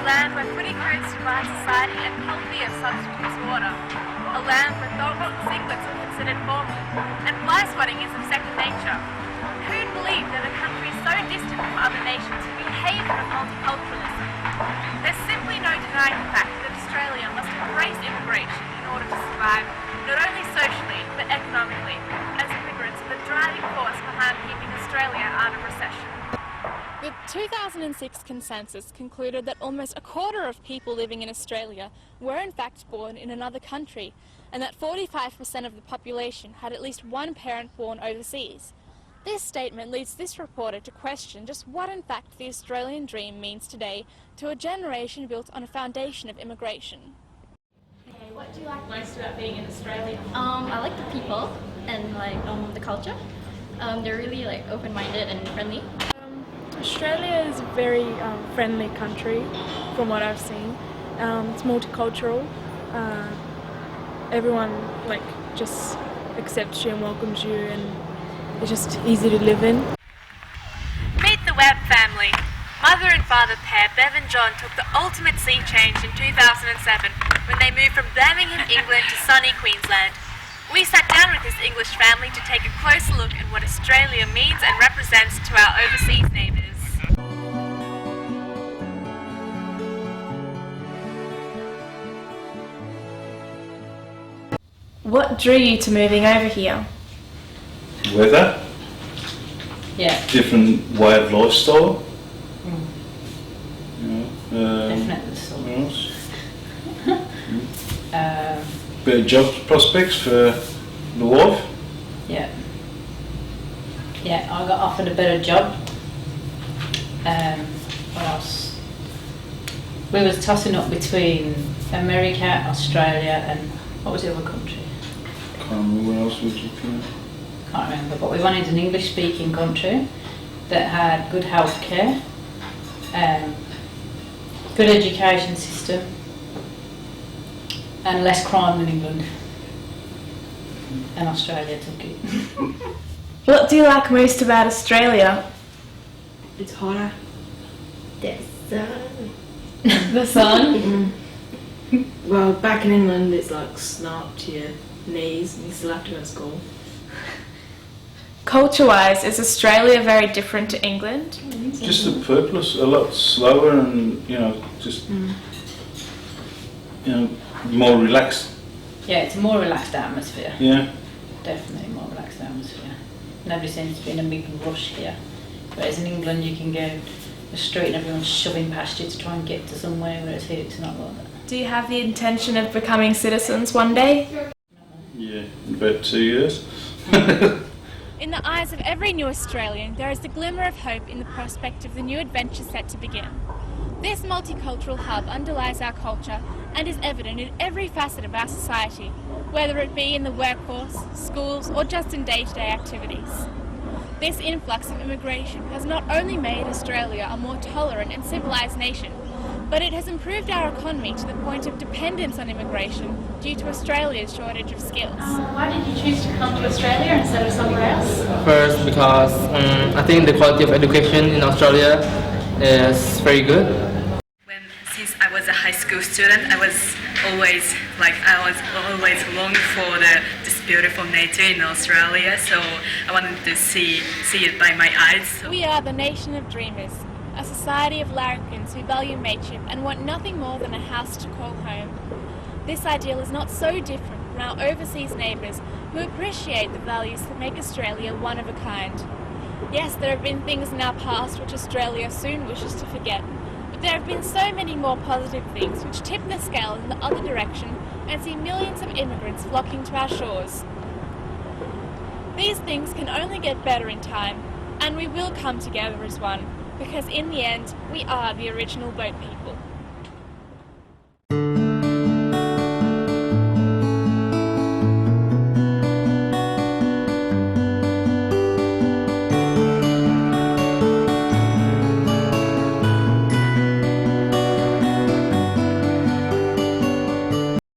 land where footy coats provide society and healthy of substance water. A land where thongs and singlets are considered formal, and fly spotting is of second nature. Who'd believe that a country so distant from other nations would be a haven of multiculturalism? There's simply no denying the fact that Australia must embrace immigration in order to survive, not only socially, but economically, as immigrants are the driving force behind keeping Australia out of recession. The 2006 consensus concluded that almost a quarter of people living in Australia were in fact born in another country, and that 45% of the population had at least one parent born overseas. This statement leads this reporter to question just what in fact the Australian dream means today to a generation built on a foundation of immigration. Okay, what do you like most about being in Australia? I like the people and the culture. They're really open-minded and friendly. Australia is a very friendly country from what I've seen. It's multicultural. Everyone just accepts you and welcomes you, and it's just easy to live in. Meet the Webb family. Mother and father pair Bev and John took the ultimate sea change in 2007 when they moved from Birmingham, England to sunny Queensland. We sat down with this English family to take a closer look at what Australia means and represents to our overseas neighbours. What drew you to moving over here? Weather. Yeah. Different way of lifestyle. Definitely so. What else? Better job prospects for the wife. Yeah. Yeah, I got offered a better job. What else? We was tossing up between America, Australia, and what was the other country? Can't remember what else was looking at. Can't remember, but we wanted an English-speaking country that had good healthcare, good education system, and less crime than England. And Australia took it. What do you like most about Australia? It's hotter. The The sun? Well, back in England, it's like snow up to your knees, and you still have to go to school. Culture-wise, is Australia very different to England? Just the purpose, a lot slower and, more relaxed. Yeah, it's a more relaxed atmosphere. Yeah. Definitely more relaxed atmosphere. Nobody seems to be in a big rush here. Whereas in England you can go the street and everyone's shoving past you to try and get to somewhere, whereas here it's not like that. Do you have the intention of becoming citizens one day? Yeah, in about 2 years. In the eyes of every new Australian, there is the glimmer of hope in the prospect of the new adventure set to begin. This multicultural hub underlies our culture and is evident in every facet of our society, whether it be in the workforce, schools, or just in day-to-day activities. This influx of immigration has not only made Australia a more tolerant and civilised nation, but it has improved our economy to the point of dependence on immigration due to Australia's shortage of skills. Why did you choose to come to Australia instead of somewhere else? First, because I think the quality of education in Australia is very good. Since I was a high school student, I was always longing for this beautiful nature in Australia. So I wanted to see it by my eyes. So. We are the nation of dreamers, a society of larrikins who value mateship and want nothing more than a house to call home. This ideal is not so different from our overseas neighbours who appreciate the values that make Australia one of a kind. Yes, there have been things in our past which Australia soon wishes to forget, but there have been so many more positive things which tip the scale in the other direction and see millions of immigrants flocking to our shores. These things can only get better in time, and we will come together as one, because in the end, we are the original boat people.